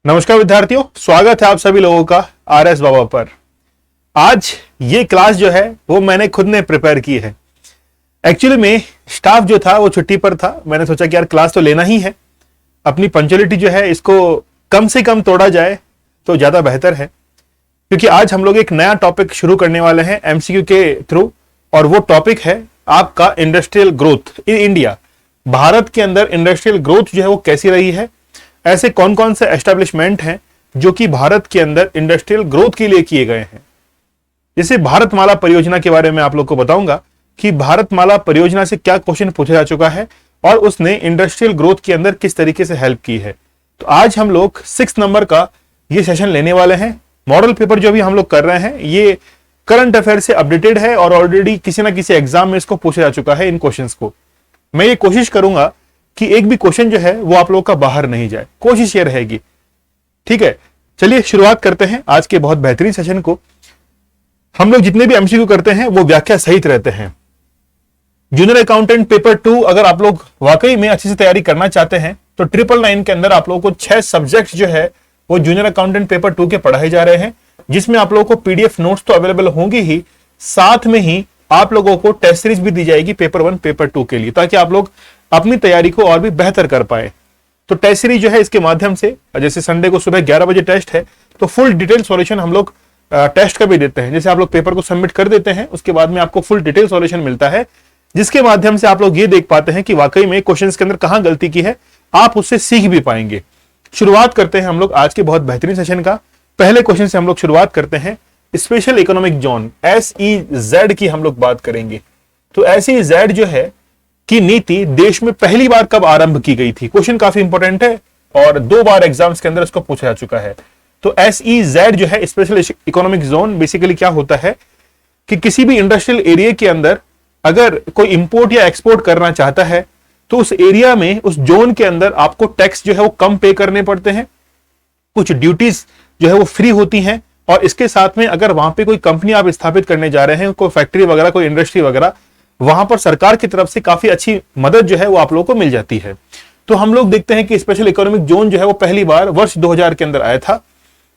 नमस्कार विद्यार्थियों, स्वागत है आप सभी लोगों का आरएस बाबा पर। आज ये क्लास जो है वो मैंने खुद ने प्रिपेयर की है। एक्चुअली में स्टाफ जो था वो छुट्टी पर था। मैंने सोचा कि यार क्लास तो लेना ही है, अपनी पंक्चुअलिटी जो है इसको कम से कम तोड़ा जाए तो ज्यादा बेहतर है, क्योंकि आज हम लोग एक नया टॉपिक शुरू करने वाले हैं एमसीक्यू के थ्रू, और वो टॉपिक है आपका industrial growth in India. Bharat के अंदर इंडस्ट्रियल ग्रोथ जो है वो कैसी रही है, ऐसे कौन कौन से एस्टेब्लिशमेंट हैं जो कि भारत के अंदर इंडस्ट्रियल ग्रोथ के लिए किए गए हैं। जैसे भारतमाला परियोजना के बारे में आप लोग को बताऊंगा कि भारतमाला परियोजना से क्या क्वेश्चन पूछा जा चुका है और उसने इंडस्ट्रियल ग्रोथ के अंदर किस तरीके से हेल्प की है। तो आज हम लोग 6 नंबर का ये सेशन लेने वाले हैं। मॉडल पेपर जो भी हम लोग कर रहे हैं ये करंट अफेयर से अपडेटेड है और ऑलरेडी किसी ना किसी एग्जाम में इसको पूछा जा चुका है। इन क्वेश्चंस को मैं ये कोशिश करूंगा कि एक भी क्वेश्चन जो है वो आप लोगों का बाहर नहीं जाए, कोशिश ये रहेगी। ठीक है, चलिए शुरुआत करते हैं आज के बहुत बेहतरीन सेशन को। हम लोग जितने भी एमसीक्यू करते हैं वो व्याख्या सहित रहते हैं। जूनियर अकाउंटेंट पेपर 2 अगर आप लोग वाकई में अच्छे से तैयारी करना चाहते हैं तो 999 के अंदर आप लोगों को 6 सब्जेक्ट जो है वो जूनियर अकाउंटेंट पेपर 2 के पढ़ाए जा रहे हैं, जिसमें आप लोगों को पीडीएफ नोट्स तो अवेलेबल होंगी ही, साथ में ही आप लोगों को टेस्ट सीरीज भी दी जाएगी पेपर 1 पेपर 2 के लिए, ताकि आप लोग अपनी तैयारी को और भी बेहतर कर पाए। तो टेस्ट सीरीज जो है इसके माध्यम से, जैसे संडे को सुबह 11 बजे टेस्ट है तो फुल डिटेल सॉल्यूशन हम लोग टेस्ट का भी देते हैं। जैसे आप लोग पेपर को सबमिट कर देते हैं उसके बाद में आपको फुल डिटेल सॉल्यूशन मिलता है, जिसके माध्यम से आप लोग ये देख पाते हैं कि वाकई में क्वेश्चंस के अंदर कहां गलती की है, आप उससे सीख भी पाएंगे। शुरुआत करते हैं हम लोग आज के बहुत बेहतरीन सेशन का। पहले क्वेश्चन से हम लोग शुरुआत करते हैं। स्पेशल इकोनॉमिक जोन SEZ की हम लोग बात करेंगे। तो SEZ जो है की नीति देश में पहली बार कब आरंभ की गई थी। क्वेश्चन काफी इंपॉर्टेंट है और 2 बार एग्जाम्स के अंदर इसको पूछा जा चुका है। तो SEZ जो है स्पेशल इकोनॉमिक जोन, बेसिकली क्या होता है कि किसी भी इंडस्ट्रियल एरिया के अंदर अगर कोई इंपोर्ट या एक्सपोर्ट करना चाहता है तो उस एरिया में, उस जोन के अंदर आपको टैक्स जो है वो कम पे करने पड़ते हैं, कुछ ड्यूटीज जो है वो फ्री होती हैं, और इसके साथ में अगर वहां पे कोई कंपनी आप स्थापित करने जा रहे हैं, कोई फैक्ट्री वगैरह, कोई इंडस्ट्री वगैरह, वहां पर सरकार की तरफ से काफी अच्छी मदद जो है वो आप लोगों को मिल जाती है। तो हम लोग देखते हैं कि स्पेशल इकोनॉमिक जोन जो है वो पहली बार वर्ष 2000 के अंदर आया था।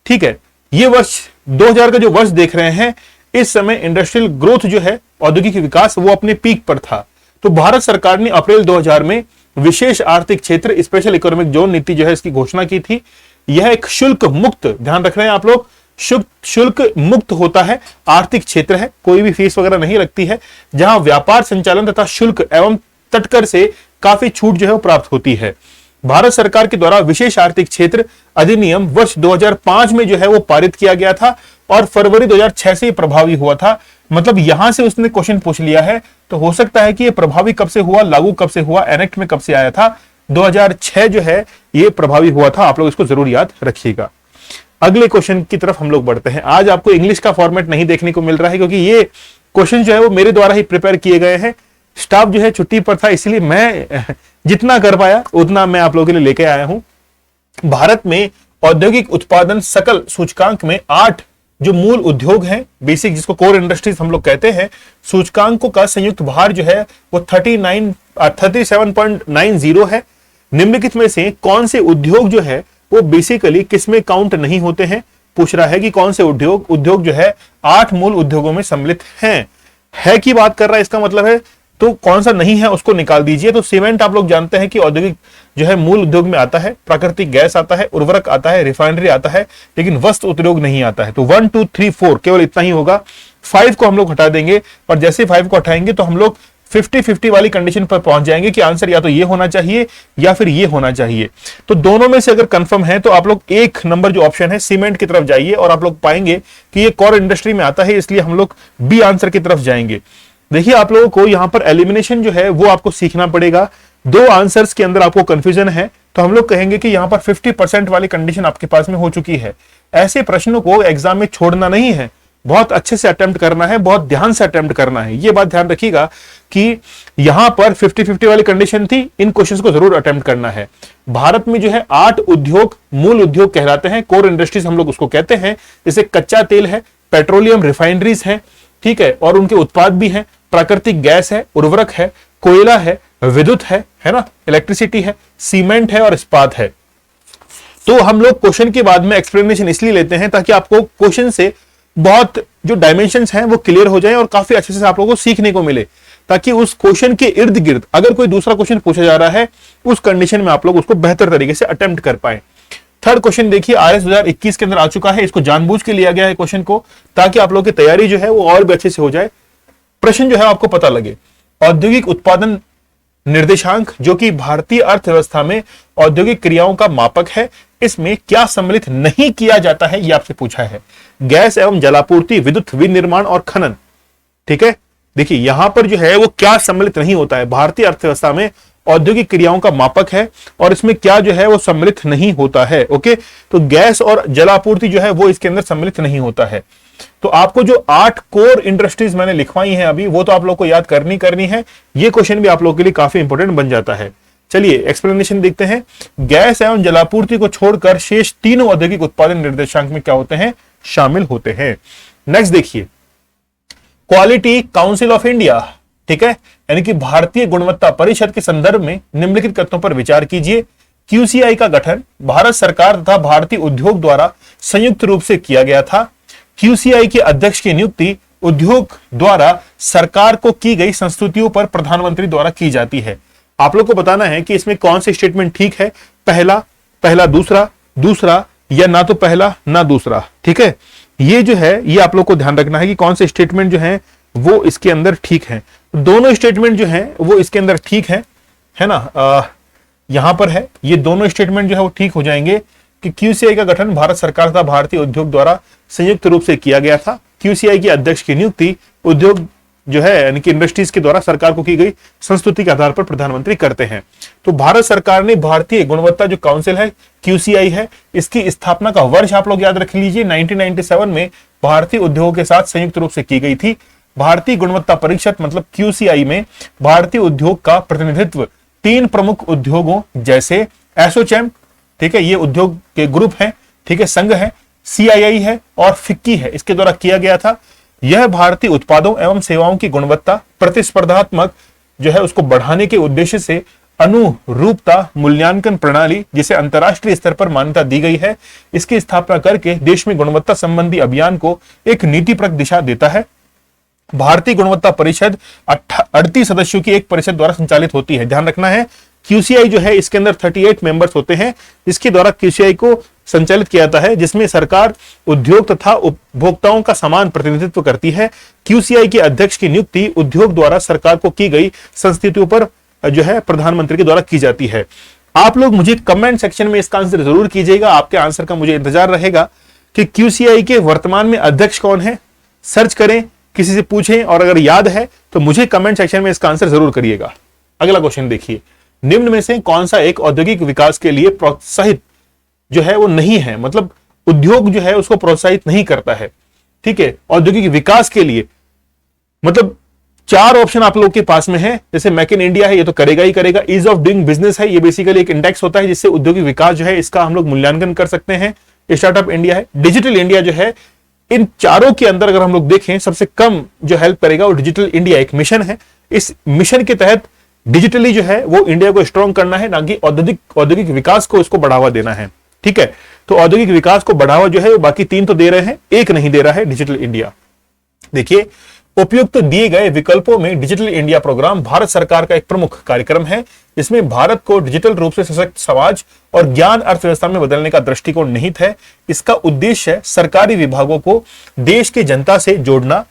ठीक है, ये वर्ष 2000 का जो वर्ष देख रहे हैं, इस समय इंडस्ट्रियल ग्रोथ जो है, औद्योगिक विकास, वो अपने पीक पर था। तो भारत सरकार ने अप्रैल 2000 में विशेष आर्थिक क्षेत्र स्पेशल इकोनॉमिक जोन नीति जो है इसकी घोषणा की थी। यह एक शुल्क मुक्त, ध्यान रख रहे हैं आप लोग, शुल्क मुक्त होता है आर्थिक क्षेत्र है, कोई भी फीस वगैरह नहीं लगती है, जहां व्यापार संचालन तथा शुल्क एवं तटकर से काफी छूट जो है वो प्राप्त होती है। भारत सरकार के द्वारा विशेष आर्थिक क्षेत्र अधिनियम वर्ष 2005 में जो है वो पारित किया गया था और फरवरी 2006 से प्रभावी हुआ था। मतलब यहां से उसने क्वेश्चन पूछ लिया है, तो हो सकता है कि ये प्रभावी कब से हुआ, लागू कब से हुआ, एनेक्ट में कब से आया था। 2006 जो है ये प्रभावी हुआ था, आप लोग इसको जरूर याद रखिएगा। अगले क्वेश्चन की तरफ हम लोग बढ़ते हैं। आज आपको इंग्लिश का फॉर्मेट नहीं देखने को मिल रहा है, क्योंकि ये क्वेश्चन जो है वो मेरे द्वारा ही प्रिपेयर किए गए हैं। स्टाफ जो है छुट्टी पर था, इसलिए मैं जितना कर पाया उतना मैं आप लोगों के लिए लेके आया हूं। भारत में औद्योगिक उत्पादन सकल सूचकांक में 8 जो मूल उद्योग हैं, बेसिक जिसको कोर इंडस्ट्रीज हम लोग कहते हैं, सूचकांकों का संयुक्त भार जो है वो 37.90 है। निम्नलिखित में से कौन से उद्योग जो है वो बेसिकली किसमें काउंट नहीं होते हैं। पूछ रहा है कि कौन से उद्योग जो है 8 मूल उद्योगों में सम्मिलित हैं। है की बात कर रहा है, इसका मतलब है तो कौन सा नहीं है उसको निकाल दीजिए। तो सीमेंट आप लोग जानते हैं कि औद्योगिक जो है मूल उद्योग में आता है, प्राकृतिक गैस आता है, उर्वरक आता है, रिफाइनरी आता है, लेकिन वस्त्र उद्योग नहीं आता है। तो 1 2 3 4 केवल इतना ही होगा। 5 को हम लोग हटा देंगे, पर जैसे 5 को हटाएंगे तो हम लोग 50-50 वाली कंडीशन पर पहुंच जाएंगे कि आंसर या तो ये होना चाहिए या फिर ये होना चाहिए। तो दोनों में से अगर कंफर्म है तो आप लोग 1 नंबर जो ऑप्शन है सीमेंट की तरफ जाइए, और आप लोग पाएंगे कि ये कोर इंडस्ट्री में आता है, इसलिए हम लोग बी आंसर की तरफ जाएंगे। देखिए आप लोगों को यहां पर एलिमिनेशन जो है वो आपको सीखना पड़ेगा। 2 आंसर्स के अंदर आपको कंफ्यूजन है, तो हम लोग कहेंगे कि यहां पर 50% वाली कंडीशन आपके पास में हो चुकी है। ऐसे प्रश्नों को एग्जाम में छोड़ना नहीं है, बहुत अच्छे से अटेम्प्ट करना है, बहुत ध्यान से अटेम्प्ट करना है। ये बात ध्यान रखिएगा कि यहां पर 50-50 वाली कंडीशन थी, इन क्वेश्चंस को जरूर अटेम्प्ट करना है। भारत में जो है 8 उद्योग मूल उद्योग कहलाते हैं, कोर इंडस्ट्रीज हम लोग उसको कहते हैं। जैसे कच्चा तेल है, पेट्रोलियम रिफाइनरीज है, ठीक है, और उनके उत्पाद भी हैं, प्राकृतिक गैस है, उर्वरक है, कोयला है, विद्युत है ना, इलेक्ट्रिसिटी है, सीमेंट है और इस्पात है। तो हम लोग क्वेश्चन के बाद में एक्सप्लेनेशन इसलिए लेते हैं ताकि आपको क्वेश्चन से बहुत जो डायमेंशंस हैं वो क्लियर हो जाए और काफी अच्छे से आप लोगों को सीखने को मिले, ताकि उस क्वेश्चन के इर्द गिर्द अगर कोई दूसरा क्वेश्चन पूछा जा रहा है उस कंडीशन में आप लोग उसको बेहतर तरीके से अटेम्प्ट कर पाए। थर्ड क्वेश्चन देखिए, आरएस 2021 के अंदर आ चुका है। इसको जानबूझ के लिया गया है क्वेश्चन को, ताकि आप लोग की तैयारी जो है वो और भी अच्छे से हो जाए, प्रश्न जो है आपको पता लगे। औद्योगिक उत्पादन निर्देशांक, जो कि भारतीय अर्थव्यवस्था में औद्योगिक क्रियाओं का मापक है, इसमें क्या सम्मिलित नहीं किया जाता है, यह आपसे पूछा है। गैस एवं जलापूर्ति, विद्युत विनिर्माण और खनन। ठीक है, देखिए यहां पर जो है वो क्या सम्मिलित नहीं होता है। भारतीय अर्थव्यवस्था में औद्योगिक क्रियाओं का मापक है और इसमें क्या जो है वो सम्मिलित नहीं होता है। ओके, तो गैस और जलापूर्ति जो है वो इसके अंदर सम्मिलित नहीं होता है। तो आपको जो 8 कोर इंडस्ट्रीज मैंने लिखवाई हैं अभी, वो तो आप लोग को याद करनी है। ये क्वेश्चन भी आप लोगों के लिए काफी इंपॉर्टेंट बन जाता है। चलिए एक्सप्लेनेशन देखते हैं। गैस एवं जलापूर्ति को छोड़कर शेष तीनों औद्योगिक उत्पादन निर्देशांक में क्या होते हैं, शामिल होते हैं। नेक्स्ट देखिए, क्वालिटी काउंसिल ऑफ इंडिया, ठीक है, यानी कि भारतीय गुणवत्ता परिषद के संदर्भ में निम्नलिखित तथ्यों पर विचार कीजिए। क्यूसीआई का गठन भारत सरकार तथा भारतीय उद्योग द्वारा संयुक्त रूप से किया गया था। क्यूसीआई के अध्यक्ष की नियुक्ति उद्योग द्वारा सरकार को की गई संस्तुतियों पर प्रधानमंत्री द्वारा की जाती है। आप लोग को बताना है कि इसमें कौन सी स्टेटमेंट ठीक है, पहला दूसरा, दूसरा या ना तो पहला ना दूसरा। ठीक है, ये जो है ये आप लोग को ध्यान रखना है कि कौन से स्टेटमेंट जो है वो इसके अंदर ठीक है। दोनों स्टेटमेंट जो है वो इसके अंदर ठीक है ना। यहां पर है, ये दोनों स्टेटमेंट जो है वो ठीक हो जाएंगे कि क्यूसीआई का गठन भारत सरकार तथा भारतीय उद्योग द्वारा संयुक्त रूप से किया गया था। क्यूसीआई के अध्यक्ष की नियुक्ति उद्योग जो है यानी कि इंडस्ट्रीज के द्वारा सरकार को की गई संस्तुति के आधार पर प्रधानमंत्री करते हैं। तो भारत सरकार ने भारतीय गुणवत्ता जो काउंसिल है, क्यूसीआई है, इसकी स्थापना का वर्ष आप लोग याद रख लीजिए, 1997 में भारतीय उद्योगों के साथ संयुक्त रूप से की गई थी। भारतीय गुणवत्ता परिषद मतलब क्यूसीआई में भारतीय उद्योग का प्रतिनिधित्व 3 प्रमुख उद्योगों जैसे एसोचैम, ठीक है, ये उद्योग के ग्रुप हैं, ठीक है, संघ है, सीआईआई है और फिक्की है, इसके द्वारा किया गया था। यह भारतीय उत्पादों एवं सेवाओं की गुणवत्ता प्रतिस्पर्धात्मक जो है उसको बढ़ाने के उद्देश्य से अनुरूपता मूल्यांकन प्रणाली, जिसे अंतर्राष्ट्रीय स्तर पर मान्यता दी गई है, इसकी स्थापना करके देश में गुणवत्ता संबंधी अभियान को एक नीतिप्रद दिशा देता है। भारतीय गुणवत्ता परिषद 38 सदस्यों की एक परिषद द्वारा संचालित होती है। ध्यान रखना है, क्यूसीआई जो है इसके अंदर 38 मेंबर्स होते हैं, इसके द्वारा क्यूसीआई को संचालित किया जाता है, जिसमें सरकार, उद्योग तथा उपभोक्ताओं का समान प्रतिनिधित्व करती है। क्यूसीआई के अध्यक्ष की नियुक्ति उद्योग द्वारा सरकार को की गई संस्तुतियों पर जो है प्रधानमंत्री के द्वारा की जाती है। आप लोग मुझे कमेंट सेक्शन में इसका आंसर जरूर कीजिएगा, आपके आंसर का मुझे इंतजार रहेगा कि क्यूसीआई के वर्तमान में अध्यक्ष कौन है। सर्च करें, किसी से पूछें, और अगर याद है तो मुझे कमेंट सेक्शन में इसका आंसर जरूर करिएगा। अगला क्वेश्चन देखिए, निम्न में से कौन सा एक औद्योगिक विकास के लिए प्रोत्साहित जो है वो नहीं है, मतलब उद्योग जो है उसको प्रोत्साहित नहीं करता है। ठीक है, औद्योगिक विकास के लिए मतलब 4 ऑप्शन आप लोग के पास में है। जैसे मेक इन इंडिया है, ये तो करेगा ही करेगा। ईज ऑफ डूइंग बिजनेस है, ये बेसिकली एक इंडेक्स होता है जिससे औद्योगिक विकास जो है इसका हम लोग मूल्यांकन कर सकते हैं। स्टार्टअप इंडिया है, डिजिटल इंडिया जो है, इन चारों के अंदर अगर हम लोग देखें सबसे कम जो हेल्प करेगा वो डिजिटल इंडिया एक मिशन है। इस मिशन के तहत डिजिटली जो है वो इंडिया को स्ट्रॉन्ग करना है, ना कि औद्योगिक विकास को इसको बढ़ावा देना है। ठीक है, तो औद्योगिक विकास को बढ़ावा जो है बाकी 3 तो दे रहे हैं, एक नहीं दे रहा है, डिजिटल इंडिया। देखिए, उपयुक्त दिए गए विकल्पों में डिजिटल इंडिया प्रोग्राम भारत सरकार का एक प्रमुख कार्यक्रम है, जिसमें भारत को डिजिटल रूप से सशक्त समाज और ज्ञान अर्थव्यवस्था में बदलने का दृष्टिकोण निहित है। इसका उद्देश्य है सरकारी विभागों को देश की जनता से जोड़ना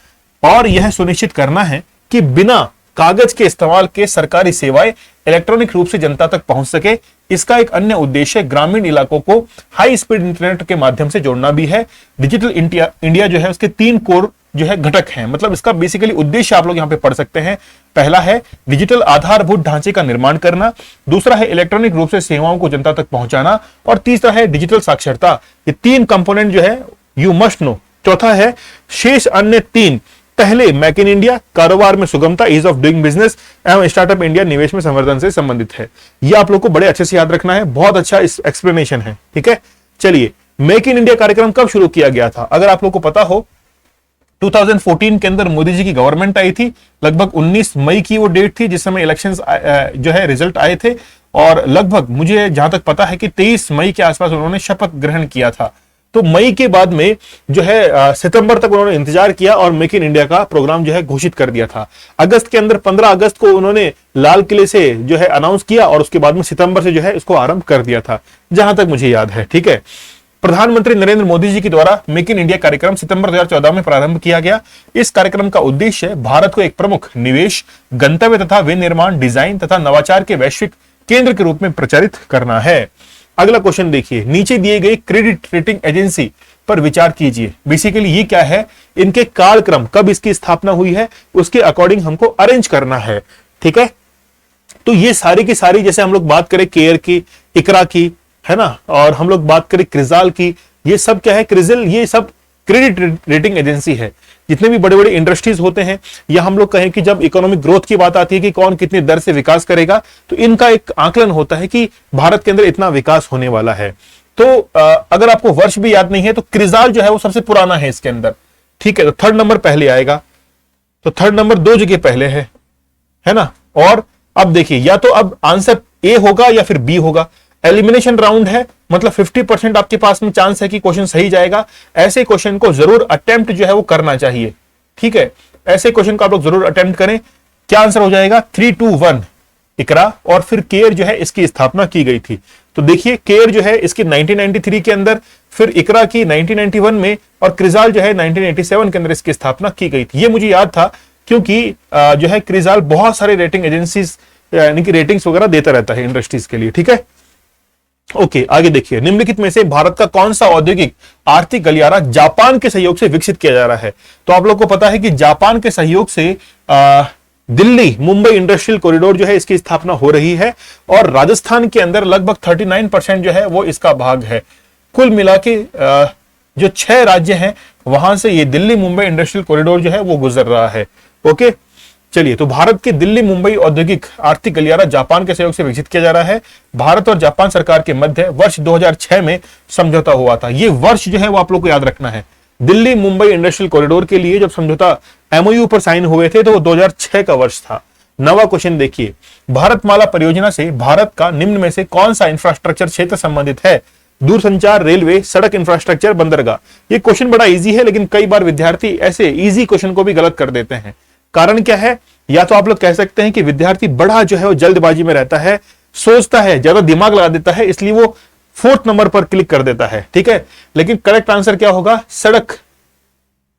और यह सुनिश्चित करना है कि बिना कागज के इस्तेमाल के सरकारी सेवाएं इलेक्ट्रॉनिक रूप से जनता तक पहुंच सके। इसका एक अन्य उद्देश्य ग्रामीण इलाकों को हाई स्पीड इंटरनेट के माध्यम से जोड़ना भी है। डिजिटल इंडिया जो है उसके 3 कोर जो है घटक हैं, मतलब इसका बेसिकली उद्देश्य आप लोग यहां पे पढ़ सकते हैं। पहला है डिजिटल आधारभूत ढांचे का निर्माण करना, दूसरा है इलेक्ट्रॉनिक रूप से सेवाओं को जनता तक पहुंचाना, और तीसरा है डिजिटल साक्षरता। ये 3 कंपोनेंट जो है यू मस्ट नो। चौथा है शेष अन्य 3। पहले मेक इन इंडिया, कारोबार में सुगमता, ईज ऑफ डूइंग बिजनेस, एवं स्टार्टअप इंडिया, निवेश में संवर्धन से संबंधित है। ये आप लोग को बड़े अच्छे से याद रखना है, बहुत अच्छा इस एक्सप्लेनेशन है। ठीक है, चलिए, मेक इन इंडिया कार्यक्रम कब शुरू किया गया था? अगर आप लोग को पता हो 2014 के अंदर मोदी जी की गवर्नमेंट आई थी, लगभग 19 मई की वो डेट थी जिस समय इलेक्शंस जो है रिजल्ट आए थे, और लगभग मुझे जहां तक पता है कि 23 मई के आसपास उन्होंने शपथ ग्रहण किया था। तो मई के बाद में जो है सितंबर तक उन्होंने इंतजार किया और मेक इन इंडिया का प्रोग्राम जो है घोषित कर दिया था। अगस्त के अंदर 15 अगस्त को उन्होंने लाल किले से जो है अनाउंस किया और उसके बाद में सितंबर से जो है इसको आरंभ कर दिया था, जहां तक मुझे याद है। ठीक है, प्रधानमंत्री नरेंद्र मोदी जी के द्वारा मेक इन इंडिया कार्यक्रम सितंबर 2014 में प्रारंभ किया गया। इस कार्यक्रम का उद्देश्य भारत को एक प्रमुख निवेश गंतव्य तथा विनिर्माण, डिजाइन तथा नवाचार के वैश्विक केंद्र के रूप में प्रचारित करना है। अगला क्वेश्चन देखिए, नीचे दिए गए क्रेडिट रेटिंग एजेंसी पर विचार कीजिए। बेसिकली ये क्या है, इनके कालक्रम, कब इसकी स्थापना हुई है उसके अकॉर्डिंग हमको अरेंज करना है। ठीक है, तो ये सारी की सारी, जैसे हम लोग बात करें केयर की, इकरा की, है ना, और हम लोग बात करें क्रिजाल की, ये सब क्या है, क्रिजिल, ये सब क्रेडिट रेटिंग एजेंसी है। जितने भी बड़े बड़े इंडस्ट्रीज होते हैं, या हम लोग कहें कि जब इकोनॉमिक ग्रोथ की बात आती है कि कौन कितनी दर से विकास करेगा, तो इनका एक आकलन होता है कि भारत के अंदर इतना विकास होने वाला है। तो अगर आपको वर्ष भी याद नहीं है तो क्रिजाल जो है वो सबसे पुराना है इसके अंदर। ठीक है, तो थर्ड नंबर पहले आएगा, तो थर्ड नंबर 2 जगह पहले है ना। और अब देखिए, या तो अब आंसर ए होगा या फिर बी होगा। एलिमिनेशन राउंड है, मतलब 50% आपके पास में चांस है कि क्वेश्चन सही जाएगा। ऐसे क्वेश्चन को जरूर अटेम्प्ट जो है वो करना चाहिए। ठीक है, ऐसे क्वेश्चन को आप लोग जरूर अटेम्प्ट करें। क्या आंसर हो जाएगा, 3, 2, 1 इकरा, और फिर केयर जो है इसकी स्थापना की गई थी। तो देखिए, केयर जो है इसकी 1993 के अंदर, फिर इकरा की 1991 में, और क्रिजाल जो है 1987 के अंदर इसकी स्थापना की गई थी। ये मुझे याद था क्योंकि जो है क्रिजाल बहुत सारे रेटिंग एजेंसीज यानी कि रेटिंग्स वगैरह देता रहता है इंडस्ट्रीज के लिए। ठीक है, ओके, आगे देखिए, निम्नलिखित में से भारत का कौन सा औद्योगिक आर्थिक गलियारा जापान के सहयोग से विकसित किया जा रहा है। तो आप लोग को पता है कि जापान के सहयोग से दिल्ली मुंबई इंडस्ट्रियल कॉरिडोर जो है इसकी स्थापना हो रही है, और राजस्थान के अंदर लगभग 39% जो है वो इसका भाग है। कुल मिला के जो 6 राज्य हैं वहां से ये दिल्ली मुंबई इंडस्ट्रियल कॉरिडोर जो है वो गुजर रहा है। ओके, चलिए, तो भारत के दिल्ली मुंबई औद्योगिक आर्थिक गलियारा जापान के सहयोग से विकसित किया जा रहा है। भारत और जापान सरकार के मध्य वर्ष 2006 में समझौता हुआ था। ये वर्ष जो है वो आप लोग को याद रखना है। दिल्ली मुंबई इंडस्ट्रियल कॉरिडोर के लिए जब समझौता एमओयू पर साइन हुए थे तो वो 2006 का वर्ष था। नवा क्वेश्चन देखिए, भारतमाला परियोजना से भारत का निम्न में से कौन सा इंफ्रास्ट्रक्चर क्षेत्र संबंधित है। दूरसंचार, रेलवे, सड़क इंफ्रास्ट्रक्चर, बंदरगाह। ये क्वेश्चन बड़ा इजी है, लेकिन कई बार विद्यार्थी ऐसे इजी क्वेश्चन को भी गलत कर देते हैं। कारण क्या है, या तो आप लोग कह सकते हैं कि विद्यार्थी बड़ा जो है वो जल्दबाजी में रहता है, सोचता है, ज्यादा दिमाग लगा देता है, इसलिए वो 4th नंबर पर क्लिक कर देता है। ठीक है, लेकिन करेक्ट आंसर क्या होगा, सड़क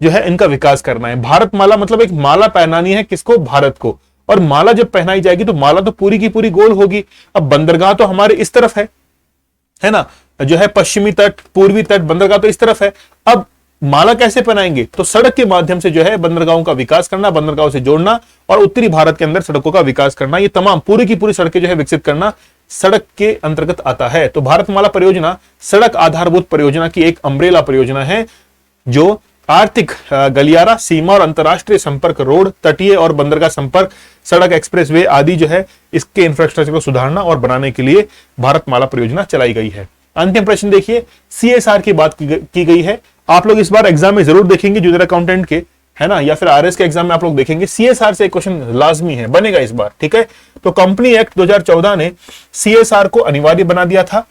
जो है इनका विकास करना है। भारतमाला मतलब एक माला पहनानी है, किसको, भारत को, और माला जब पहनाई जाएगी तो माला तो पूरी की पूरी गोल होगी। अब बंदरगाह तो हमारे इस तरफ है ना, जो है पश्चिमी तट, पूर्वी तट, बंदरगाह तो इस तरफ है। अब माला कैसे पहनाएंगे, तो सड़क के माध्यम से जो है बंदरगाहों का विकास करना, बंदरगाहों से जोड़ना, और उत्तरी भारत के अंदर सड़कों का विकास करना, ये तमाम पूरी की पूरी सड़कें जो है विकसित करना सड़क के अंतर्गत आता है। तो भारतमाला परियोजना सड़क आधारभूत परियोजना की एक अम्ब्रेला परियोजना है, जो आर्थिक गलियारा, सीमा और अंतरराष्ट्रीय संपर्क, रोड, तटीय और बंदरगाह संपर्क, सड़क, एक्सप्रेसवे आदि जो है इसके इंफ्रास्ट्रक्चर को सुधारना और बनाने के लिए भारतमाला परियोजना चलाई गई है। अंतिम प्रश्न देखिए, सीएसआर की बात की गई है। आप लोग इस बार एग्जाम में जरूर देखेंगे, जूनियर अकाउंटेंट के, है ना, या फिर आरएस के एग्जाम में आप लोग देखेंगे, सीएसआर से एक क्वेश्चन लाजमी है, बनेगा इस बार। ठीक है, तो कंपनी एक्ट 2014 ने सीएसआर को अनिवार्य बना दिया था।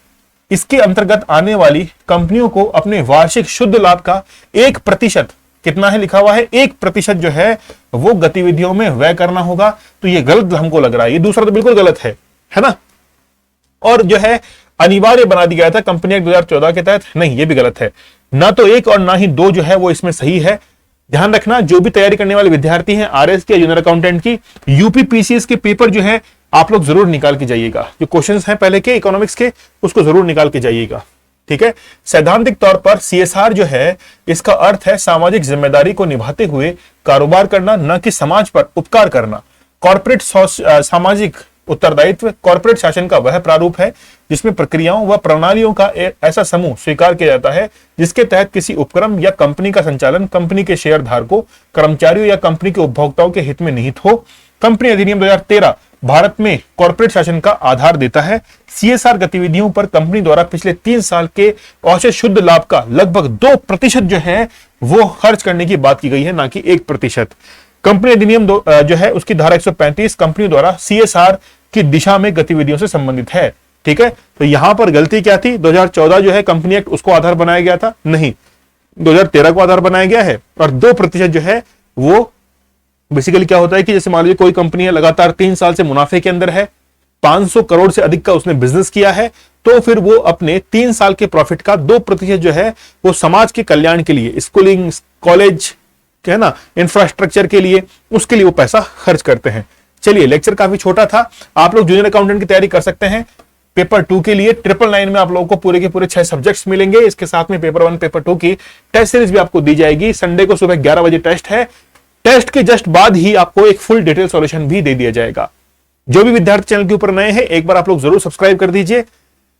इसके अंतर्गत आने वाली कंपनियों को अपने वार्षिक शुद्ध लाभ का 1%, कितना है लिखा हुआ है, 1% जो है वो गतिविधियों में व्यय करना होगा। तो ये गलत हमको लग रहा है, ये दूसरा तो बिल्कुल गलत है ना। और जो है अनिवार्य बना दिया गया था कंपनी एक्ट 2014 के तहत, नहीं, ये भी गलत है। ना तो 1 और ना ही 2 जो है वो इसमें सही है। ध्यान रखना, जो भी तैयारी करने वाले विद्यार्थी हैं आरएस के, जूनियर अकाउंटेंट की, यूपी पीसीएस के पेपर जो है आप लोग जरूर निकाल के जाइएगा। जो क्वेश्चंस हैं पहले के इकोनॉमिक्स के, उसको जरूर निकाल के जाइएगा। ठीक है, सैद्धांतिक तौर पर सीएसआर जो है इसका अर्थ है सामाजिक जिम्मेदारी को निभाते हुए कारोबार करना, न कि समाज पर उपकार करना। कॉर्पोरेट सामाजिक उत्तरदायित्व कॉर्पोरेट शासन का वह प्रारूप है जिसमें प्रक्रियाओं व प्रणालियों का ऐसा समूह स्वीकार किया जाता है जिसके तहत किसी उपक्रम या कंपनी का संचालन कंपनी के शेयर धारकों, कर्मचारियों या कंपनी के उपभोक्ताओं के हित में निहित हो। कंपनी अधिनियम 2013 भारत में कॉर्पोरेट शासन का आधार देता है। सीएसआर गतिविधियों पर कंपनी द्वारा पिछले 3 साल के औसत शुद्ध लाभ का लगभग 2% जो है वो खर्च करने की बात की गई है, ना कि 1%। कंपनी अधिनियम जो है उसकी धारा 135 कंपनी द्वारा सीएसआर की दिशा में गतिविधियों से संबंधित है। ठीक है, तो यहां पर गलती क्या थी? 2014 जो है कंपनी एक्ट उसको आधार बनाया गया था, नहीं 2013 को आधार बनाया गया है। और 2% जो है वो बेसिकली क्या होता है कि जैसे मान लीजिए कोई कंपनी है लगातार 3 साल से मुनाफे के अंदर है, 500 करोड़ से अधिक का उसने बिजनेस किया है, तो फिर वो अपने 3 साल के प्रॉफिट का 2% जो है वो समाज के कल्याण के लिए, स्कूलिंग, कॉलेज है ना, इंफ्रास्ट्रक्चर के लिए, उसके लिए वो पैसा खर्च करते हैं। चलिए, लेक्चर काफी छोटा था, आप लोग जूनियर अकाउंटेंट की तैयारी कर सकते हैं। पेपर 2 के लिए 999 में आप लोगों को पूरे के पूरे 6 सब्जेक्ट्स मिलेंगे। इसके साथ में पेपर 1 पेपर 2 की टेस्ट सीरीज भी आपको दी जाएगी। संडे को सुबह 11 बजे टेस्ट है, टेस्ट के जस्ट बाद ही आपको एक फुल डिटेल सॉल्यूशन भी दे दिया जाएगा। जो भी विद्यार्थी चैनल के ऊपर नए हैं, एक बार आप लोग जरूर सब्सक्राइब कर दीजिए।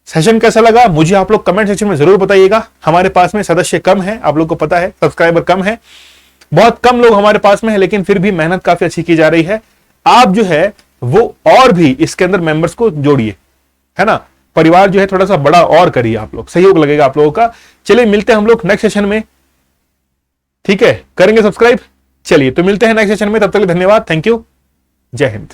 सेशन कैसा लगा मुझे आप लोग कमेंट सेक्शन में जरूर बताइएगा। हमारे पास में सदस्य कम है, आप लोग को पता है, सब्सक्राइबर कम है, बहुत कम लोग हमारे पास में है, लेकिन फिर भी मेहनत काफी अच्छी की जा रही है। आप जो है वो और भी इसके अंदर मेंबर्स को जोड़िए, है ना, परिवार जो है थोड़ा सा बड़ा और करिए, आप लोग सहयोग लगेगा आप लोगों का। चलिए मिलते हैं हम लोग नेक्स्ट सेशन में, ठीक है, करेंगे सब्सक्राइब। चलिए तो मिलते हैं नेक्स्ट सेशन में, तब तक धन्यवाद, थैंक यू, जय हिंद।